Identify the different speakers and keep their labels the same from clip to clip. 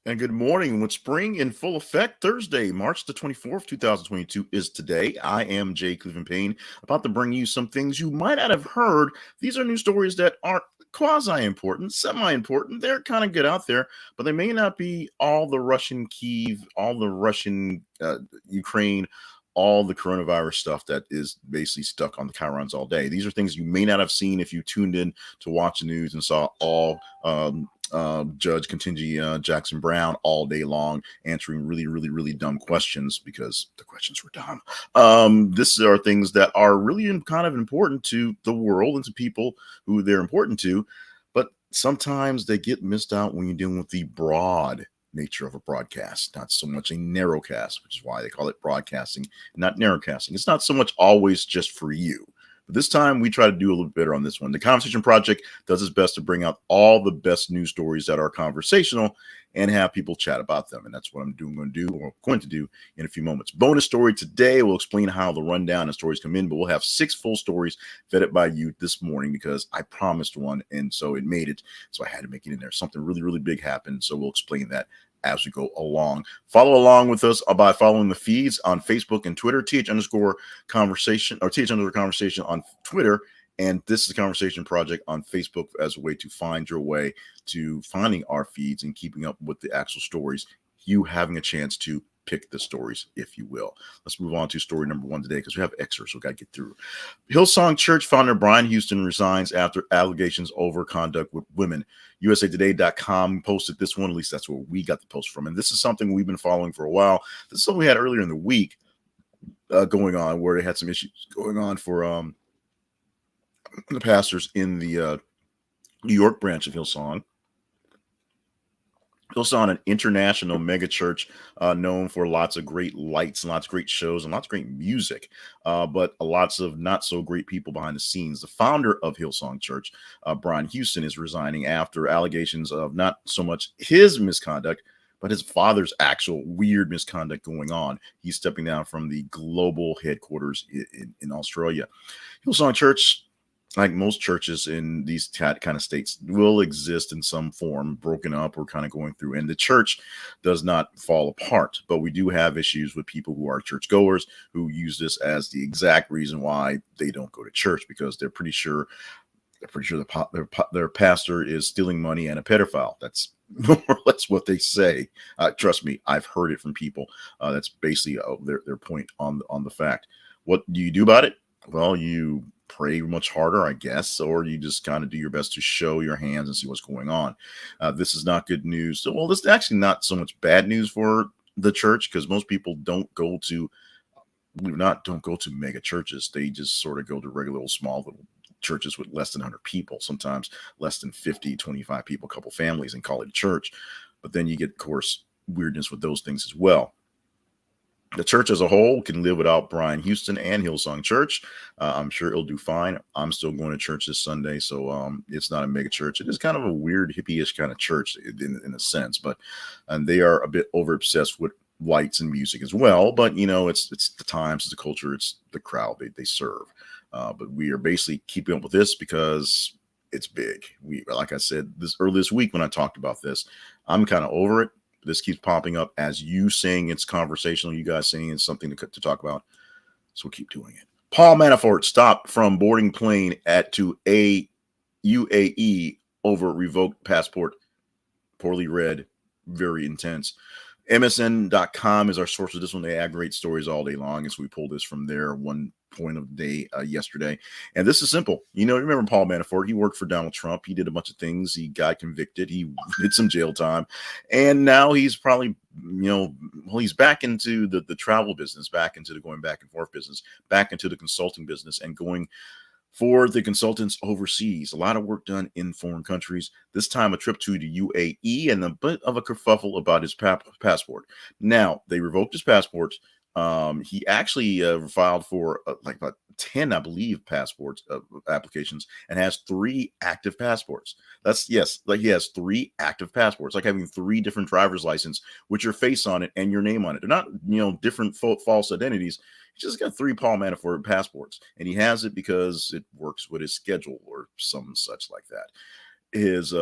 Speaker 1: And good morning. With spring in full effect, Thursday, March the 24th, 2022 is today. I am Jay Cleveland Payne, about to bring you some things you might not have heard. These are news stories that aren't quasi important, semi important. They're kind of good out there, but they may not be all the Russian Kiev, all the Russian Ukraine, all the coronavirus stuff that is basically stuck on the chyrons all day. These are things you may not have seen if you tuned in to watch the news and saw all Judge Ketanji Jackson Brown all day long answering really dumb questions because the questions were dumb. These are things that are really kind of important to the world and to people who they're important to, but sometimes they get missed out when you're dealing with the broad nature of a broadcast, not so much a narrowcast, which is why they call it broadcasting, not narrowcasting. It's not so much always just for you. But this time we try to do a little better on this one. The Conversation Project does its best to bring out all the best news stories that are conversational and have people chat about them. And that's what I'm going to do in a few moments. Bonus story today, we'll explain how the rundown and stories come in, but we'll have 6 full stories vetted by you this morning because I promised one. And so it made it. So I had to make it in there. Something really big happened. So we'll explain that as we go along. Follow along with us by following the feeds on Facebook and Twitter, th_conversation or th_conversation on Twitter. And this is the Conversation Project on Facebook as a way to find your way to finding our feeds and keeping up with the actual stories, you having a chance to pick the stories, if you will. Let's move on to story number 1 today because we have extras, so we got to get through. Hillsong Church founder Brian Houston resigns after allegations over conduct with women. USAtoday.com posted this one, at least that's where we got the post from. And this is something we've been following for a while. This is something we had earlier in the week going on where they had some issues going on for the pastors in the New York branch of Hillsong. Hillsong, an international mega church known for lots of great lights and lots of great shows and lots of great music, but lots of not so great people behind the scenes. The founder of Hillsong Church, Brian Houston, is resigning after allegations of not so much his misconduct, but his father's actual weird misconduct going on. He's stepping down from the global headquarters in Australia. Hillsong Church, like most churches in these kind of states, will exist in some form, broken up or kind of going through. And the church does not fall apart, but we do have issues with people who are churchgoers who use this as the exact reason why they don't go to church, because they're pretty sure their pastor is stealing money and a pedophile. That's more or less what they say. Trust me, I've heard it from people. That's basically their point on the fact. What do you do about it? Well, you pray much harder, I guess, or you just kind of do your best to show your hands and see what's going on. This is not good news. So, well, this is actually not so much bad news for the church, because most people don't go to mega churches. They just sort of go to regular old small little churches with less than 100 people, sometimes less than 50, 25 people, a couple families, and call it a church. But then you get, of course, weirdness with those things as well. The church as a whole can live without Brian Houston and Hillsong Church. I'm sure it'll do fine. I'm still going to church this Sunday, so it's not a mega church. It is kind of a weird hippie-ish kind of church in a sense, but they are a bit over obsessed with lights and music as well. But it's the times, it's the culture, it's the crowd they serve. But we are basically keeping up with this because it's big. Like I said earlier this week when I talked about this, I'm kind of over it. This keeps popping up as you saying it's conversational, you guys saying it's something to talk about. So we'll keep doing it. Paul Manafort stopped from boarding plane to a UAE over revoked passport. Poorly read, very intense. MSN.com is our source of this one. They aggregate stories all day long. And so we pulled this from there one point of the day yesterday. And this is simple. Remember Paul Manafort? He worked for Donald Trump. He did a bunch of things. He got convicted. He did some jail time. And now he's probably, he's back into the travel business, back into the going back and forth business, back into the consulting business, and going for the consultants overseas. A lot of work done in foreign countries. This time a trip to the UAE and a bit of a kerfuffle about his passport. Now, they revoked his passport. He actually filed for like about 10, I believe, passports applications, and has 3 active passports. Like he has 3 active passports, like having 3 different driver's license with your face on it and your name on it. They're not, different false identities. He's just got 3 Paul Manafort passports, and he has it because it works with his schedule or some such like that. his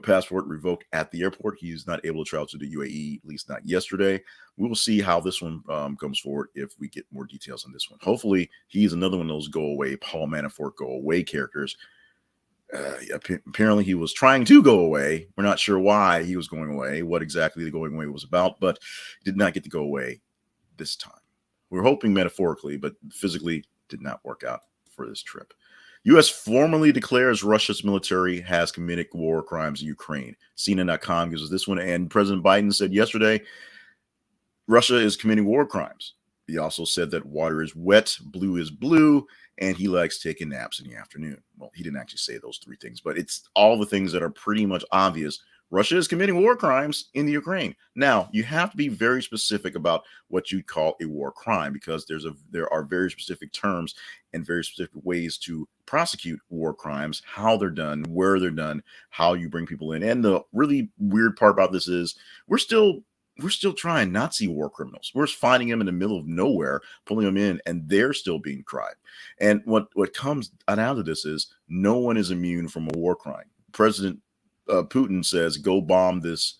Speaker 1: passport revoked at the airport. He's not able to travel to the UAE, at least not yesterday. We will see how this one comes forward if we get more details on this one. Hopefully, he's another one of those go away, Paul Manafort go away characters. Apparently, he was trying to go away. We're not sure why he was going away, what exactly the going away was about, but did not get to go away this time. We're hoping metaphorically, but physically did not work out for this trip. U.S. formally declares Russia's military has committed war crimes in Ukraine. CNN.com gives us this one, and President Biden said yesterday Russia is committing war crimes. He also said that water is wet, blue is blue, and he likes taking naps in the afternoon. Well, he didn't actually say those three things, but it's all the things that are pretty much obvious. Russia is committing war crimes in the Ukraine. Now, you have to be very specific about what you call a war crime, because there are very specific terms and very specific ways to prosecute war crimes, how they're done, where they're done, how you bring people in. And the really weird part about this is we're still trying Nazi war criminals. We're finding them in the middle of nowhere, pulling them in, and they're still being tried. And what comes out of this is no one is immune from a war crime. President Putin says, go bomb this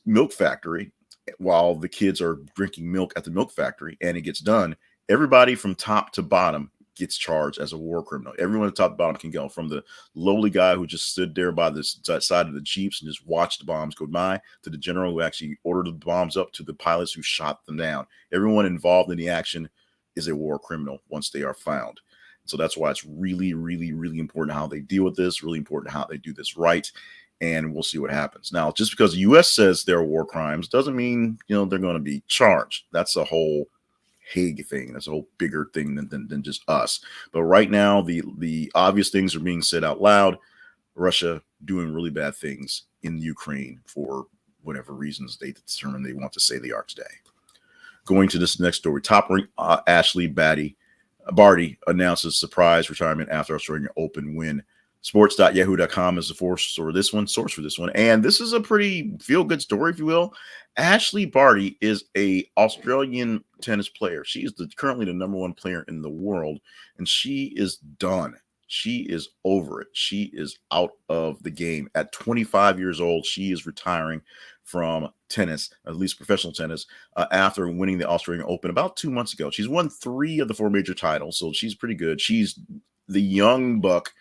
Speaker 1: milk factory while the kids are drinking milk at the milk factory, and it gets done. Everybody from top to bottom gets charged as a war criminal. Everyone at the top to bottom can go, from the lowly guy who just stood there by the side of the Jeeps and just watched the bombs go by, to the general who actually ordered the bombs up, to the pilots who shot them down. Everyone involved in the action is a war criminal once they are found. So that's why it's really, really, really important how they deal with this, really important how they do this right, and we'll see what happens. Now, just because the U.S. says there are war crimes doesn't mean, they're going to be charged. That's a whole Hague thing. That's a whole bigger thing than just us. But right now, the obvious things are being said out loud. Russia doing really bad things in Ukraine for whatever reasons they determine they want to say they are today. Going to this next story, top-ranked Ashleigh Barty announces surprise retirement after Australian Open win. Sports.yahoo.com is the source for this one. And this is a pretty feel-good story, if you will. Ashleigh Barty is a Australian tennis player. She is currently the #1 player in the world, and she is done. She is over it. She is out of the game. At 25 years old, she is retiring from tennis, at least professional tennis, after winning the Australian Open about 2 months ago. She's won 3 of the 4 major titles, so she's pretty good. She's the young buck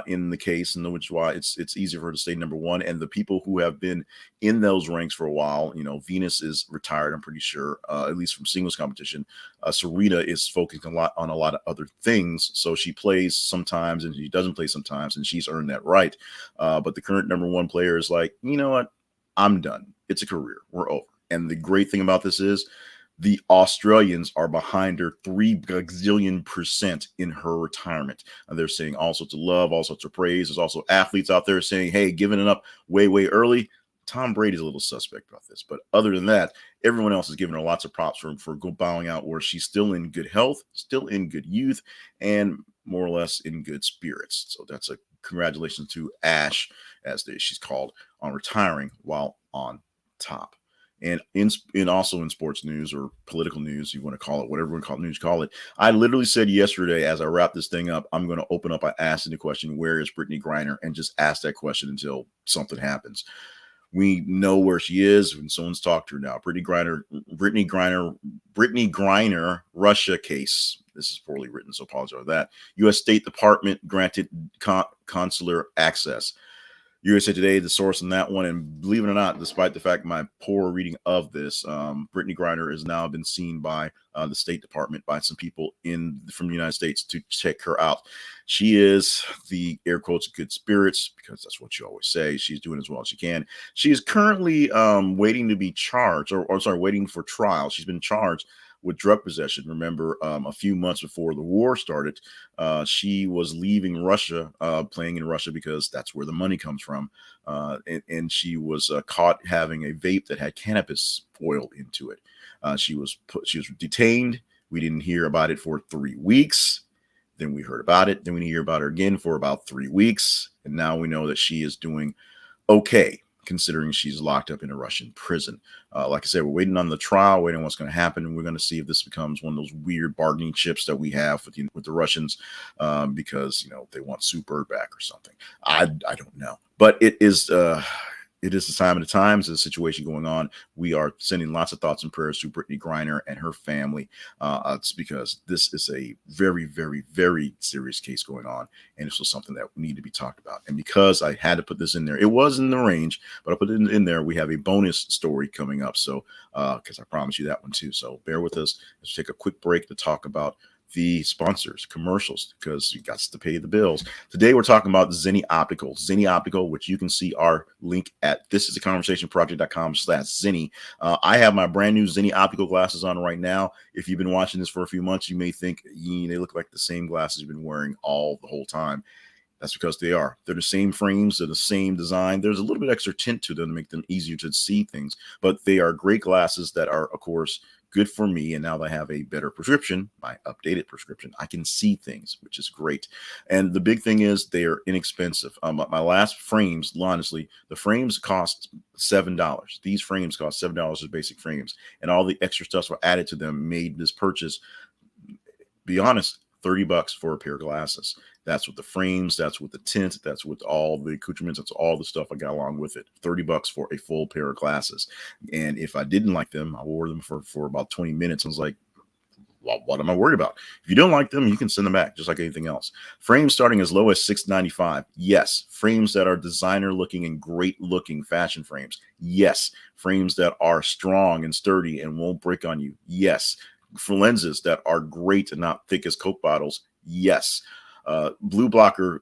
Speaker 1: in the case, and which is why it's easy for her to stay #1. And the people who have been in those ranks for a while, Venus is retired, I'm pretty sure, at least from singles competition. Serena is focusing on a lot of other things, so she plays sometimes and she doesn't play sometimes, and she's earned that right. But the current #1 player is like, you know what? I'm done. It's a career. We're over. And the great thing about this is the Australians are behind her 3 gazillion% in her retirement. And they're saying all sorts of love, all sorts of praise. There's also athletes out there saying, hey, giving it up way, way early. Tom Brady's a little suspect about this. But other than that, everyone else is giving her lots of props for bowing out, where she's still in good health, still in good youth, and more or less in good spirits. So that's a congratulations to Ash, as she's called, on retiring while on top. And also in sports news, or political news, you want to call it, whatever you call it. I literally said yesterday, as I wrap this thing up, I'm going to open up by asking the question, where is Brittney Griner? And just ask that question until something happens. We know where she is when someone's talked to her now. Brittney Griner Russia case. This is poorly written, so apologize for that. U.S. State Department granted consular access. USA Today, the source in that one. And believe it or not, despite the fact my poor reading of this, Brittney Griner has now been seen by the State Department, by some people from the United States, to check her out. She is, the air quotes, good spirits, because that's what you always say. She's doing as well as she can. She is currently waiting to be charged, waiting for trial. She's been charged with drug possession. Remember, a few months before the war started, she was leaving Russia, playing in Russia, because that's where the money comes from. And she was caught having a vape that had cannabis oil into it. She was detained. We didn't hear about it for 3 weeks. Then we heard about it. Then we didn't hear about her again for about 3 weeks. And now we know that she is doing okay. considering she's locked up in a Russian prison. Like I said, we're waiting on the trial, waiting on what's going to happen, and we're going to see if this becomes one of those weird bargaining chips that we have with the Russians, because they want Sue Bird back or something. I don't know, but it is the sign of the times, the situation going on. We are sending lots of thoughts and prayers to Brittney Griner and her family. It's because this is a very, very, very serious case going on. And this was something that need to be talked about. And because I had to put this in there, it was in the range, but I put it in there. We have a bonus story coming up. So, because I promised you that one too. So bear with us. Let's take a quick break to talk about the sponsors, commercials, because you got to pay the bills. Today, we're talking about Zenni Optical. Zenni Optical, which you can see our link at thisisaconversationproject.com/Zenni. I have my brand new Zenni Optical glasses on right now. If you've been watching this for a few months, you may think they look like the same glasses you've been wearing the whole time. That's because they are. They're the same frames. They're the same design. There's a little bit extra tint to them to make them easier to see things, but they are great glasses that are, of course, good for me. And now that I have a better prescription, my updated prescription, I can see things, which is great. And the big thing is they are inexpensive. My last frames, honestly, the frames cost $7. These frames cost $7 as basic frames, and all the extra stuff were added to them, made this purchase, be honest, $30 for a pair of glasses. That's with the frames, that's with the tint, that's with all the accoutrements, that's all the stuff I got along with it. $30 for a full pair of glasses. And if I didn't like them, I wore them for about 20 minutes. I was like, well, what am I worried about? If you don't like them, you can send them back just like anything else. Frames starting as low as $6.95. Yes. Frames that are designer looking and great looking fashion frames. Yes. Frames that are strong and sturdy and won't break on you. Yes. For lenses that are great and not thick as Coke bottles. Yes. Blue blocker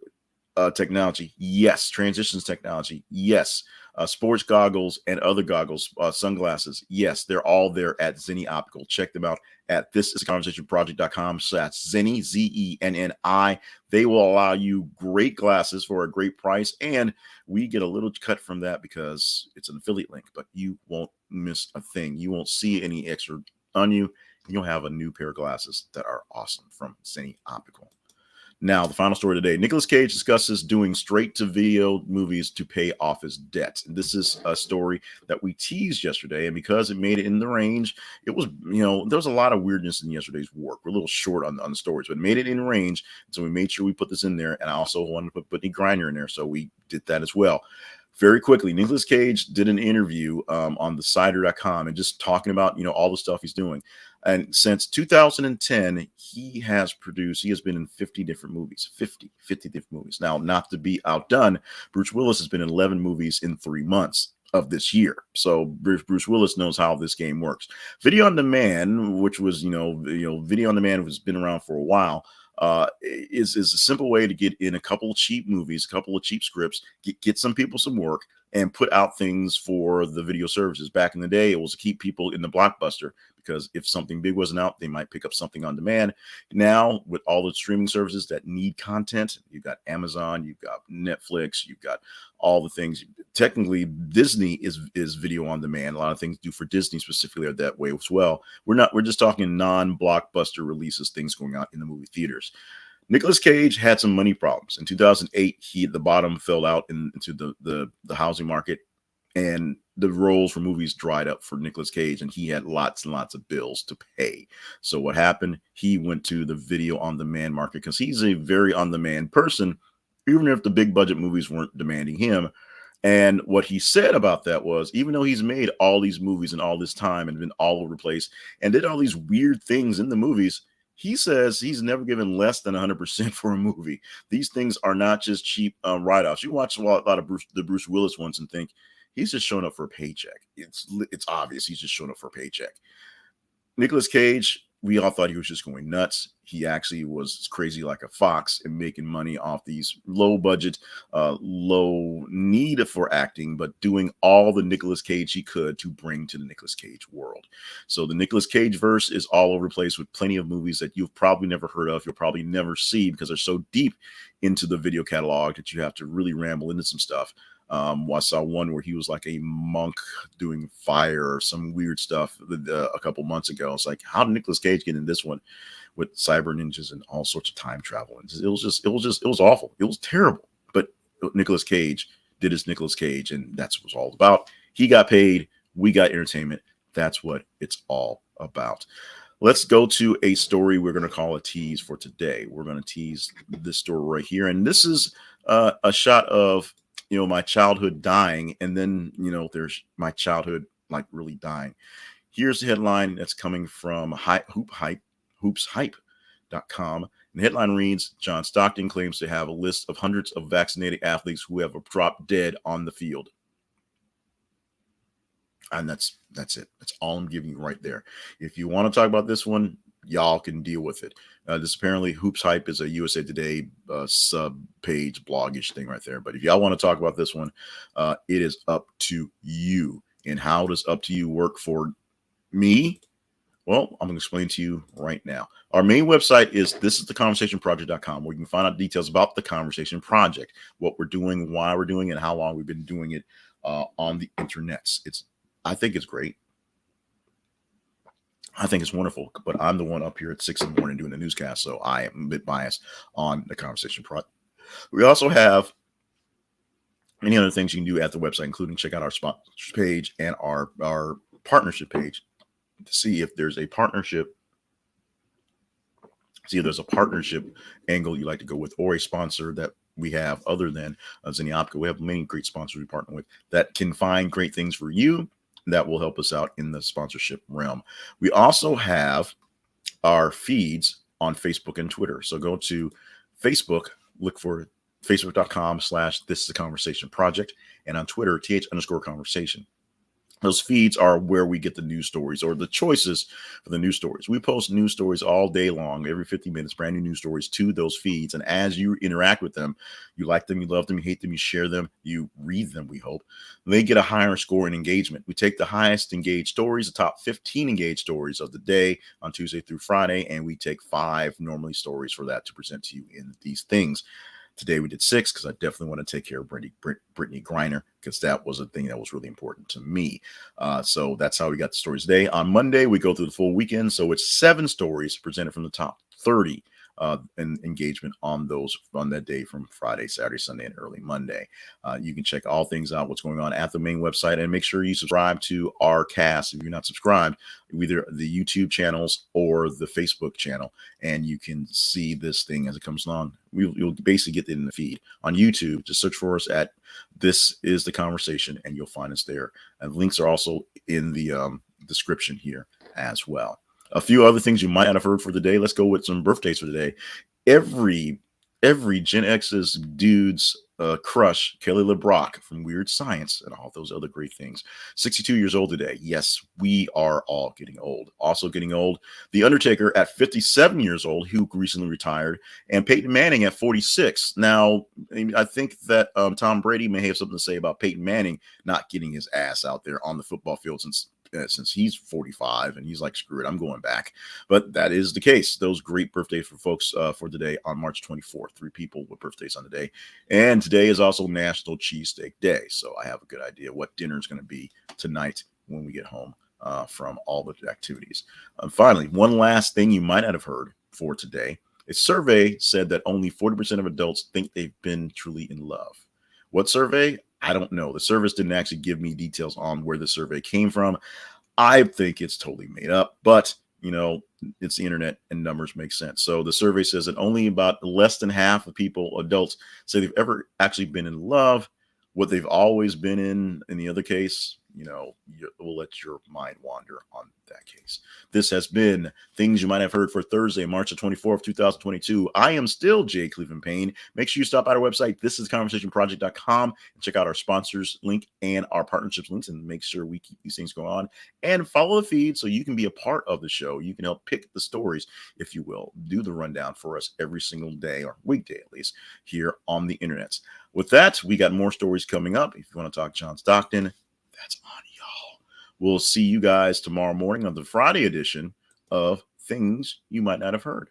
Speaker 1: technology. Yes. Transitions technology. Yes. Sports goggles and other goggles, sunglasses. Yes. They're all there at Zenni Optical. Check them out at thisisaconversationproject.com/Zenni, Zenni. They will allow you great glasses for a great price. And we get a little cut from that because it's an affiliate link, but you won't miss a thing. You won't see any extra on you. You'll have a new pair of glasses that are awesome from Zenni Optical. Now, the final story today. Nicolas Cage discusses doing straight-to-video movies to pay off his debt. This is a story that we teased yesterday, and because it made it in the range, it was, there was a lot of weirdness in yesterday's work. We're a little short on the stories, but it made it in range, so we made sure we put this in there, and I also wanted to put Brittney Griner in there, so we did that as well. Very quickly, Nicolas Cage did an interview on the Cider.com and just talking about, all the stuff he's doing. And since 2010, he has been in 50 different movies, 50 different movies. Now, not to be outdone, Bruce Willis has been in 11 movies in 3 months of this year. So Bruce Willis knows how this game works. Video on demand, which was, video on demand has been around for a while. Is a simple way to get in a couple of cheap movies, a couple of cheap scripts, get some people some work, and put out things for the video services. Back in the day, it was to keep people in the blockbuster, because if something big wasn't out, they might pick up something on demand. Now, with all the streaming services that need content, you've got Amazon, you've got Netflix, you've got all the things. Technically, Disney is video on demand. A lot of things do for Disney specifically are that way as well. We're just talking non-blockbuster releases, things going out in the movie theaters. Nicolas Cage had some money problems. In 2008, the bottom fell out into the housing market, and the roles for movies dried up for Nicolas Cage, and he had lots and lots of bills to pay. So what happened? He went to the video on demand market because he's a very on demand person, even if the big budget movies weren't demanding him. And what he said about that was, even though he's made all these movies in all this time and been all over the place and did all these weird things in the movies, he says he's never given less than 100% for a movie. These things are not just cheap write-offs. You watch a lot of the Bruce Willis ones and think he's just showing up for a paycheck. It's obvious he's just showing up for a paycheck. Nicolas Cage, we all thought he was just going nuts. He actually was crazy like a fox and making money off these low budget, low need for acting, but doing all the Nicolas Cage he could to bring to the Nicolas Cage world. So the Nicolas Cage verse is all over the place with plenty of movies that you've probably never heard of. You'll probably never see because they're so deep into the video catalog that you have to really ramble into some stuff. I saw one where he was like a monk doing fire or some weird stuff a couple months ago. It's like, how did Nicolas Cage get in this one with cyber ninjas and all sorts of time travel? And it was awful. It was terrible. But Nicolas Cage did his Nicolas Cage, and that's what it's all about. He got paid, we got entertainment. That's what it's all about. Let's go to a story we're going to call a tease for today. We're going to tease this story right here, and this is a shot of my childhood dying, and then there's my childhood like really dying. Here's the headline that's coming from hoopshype.com. And the headline reads, John Stockton claims to have a list of hundreds of vaccinated athletes who have dropped dead on the field. And that's it. That's all I'm giving you right there. If you want to talk about this one, y'all can deal with it. This apparently Hoops Hype is a USA Today sub-page blogish thing right there. But if y'all want to talk about this one, it is up to you. And how does up to you work for me? Well, I'm going to explain to you right now. Our main website is thisistheconversationproject.com, where you can find out details about the Conversation Project, what we're doing, why we're doing it, and how long we've been doing it on the internets. I think it's great. I think it's wonderful, but I'm the one up here at 6 in the morning doing the newscast, so I am a bit biased on the Conversation Project. We also have many other things you can do at the website, including check out our sponsors page and our partnership page to see if there's a partnership. See if there's a partnership angle you like to go with, or a sponsor that we have other than Zenoptica. We have many great sponsors we partner with that can find great things for you that will help us out in the sponsorship realm. We also have our feeds on Facebook and Twitter. So go to Facebook, look for facebook.com/thisistheconversationproject, and on Twitter, th_conversation. Those feeds are where we get the news stories or the choices for the news stories. We post news stories all day long, every 50 minutes, brand new news stories to those feeds. And as you interact with them, you like them, you love them, you hate them, you share them, you read them, we hope. They get a higher score in engagement. We take the highest engaged stories, the top 15 engaged stories of the day on Tuesday through Friday, and we take 5 normally stories for that to present to you in these things. Today we did 6 because I definitely want to take care of Brittney Griner, because that was a thing that was really important to me. So that's how we got the stories today. On Monday, we go through the full weekend. So it's 7 stories presented from the top 30 and engagement on that day from Friday, Saturday, Sunday, and early Monday. You can check all things out, what's going on at the main website, and make sure you subscribe to our cast. If you're not subscribed, either the YouTube channels or the Facebook channel, and you can see this thing as it comes along. You'll basically get it in the feed. On YouTube, just search for us at This Is the Conversation, and you'll find us there. And links are also in the description here as well. A few other things you might not have heard for the day. Let's go with some birthdays for today. Every Gen X's dude's crush, Kelly LeBrock from Weird Science and all those other great things. 62 years old today. Yes, we are all getting old. Also getting old, The Undertaker at 57 years old, who recently retired, and Peyton Manning at 46. Now, I think that Tom Brady may have something to say about Peyton Manning not getting his ass out there on the football field since he's 45 and he's like, screw it, I'm going back. But that is the case. Those great birthdays for folks for today on March 24th. 3 people with birthdays on the day. And today is also National Cheesesteak Day. So I have a good idea what dinner is going to be tonight when we get home from all the activities. Finally, one last thing you might not have heard for today. A survey said that only 40% of adults think they've been truly in love. What survey? I don't know. The service didn't actually give me details on where the survey came from. I think it's totally made up, but it's the internet and numbers make sense. So the survey says that only about less than half of adults say they've ever actually been in love. What they've always been in the other case, we'll let your mind wander on that case. This has been Things You Might Have Heard for Thursday, March the 24th, 2022. I am still Jay Cleveland Payne. Make sure you stop by our website, thisisconversationproject.com, and check out our sponsors link and our partnerships links, and make sure we keep these things going on. And follow the feed so you can be a part of the show. You can help pick the stories, if you will. Do the rundown for us every single day, or weekday at least, here on the internet. With that, we got more stories coming up. If you want to talk John Stockton, that's on y'all. We'll see you guys tomorrow morning on the Friday edition of Things You Might Not Have Heard.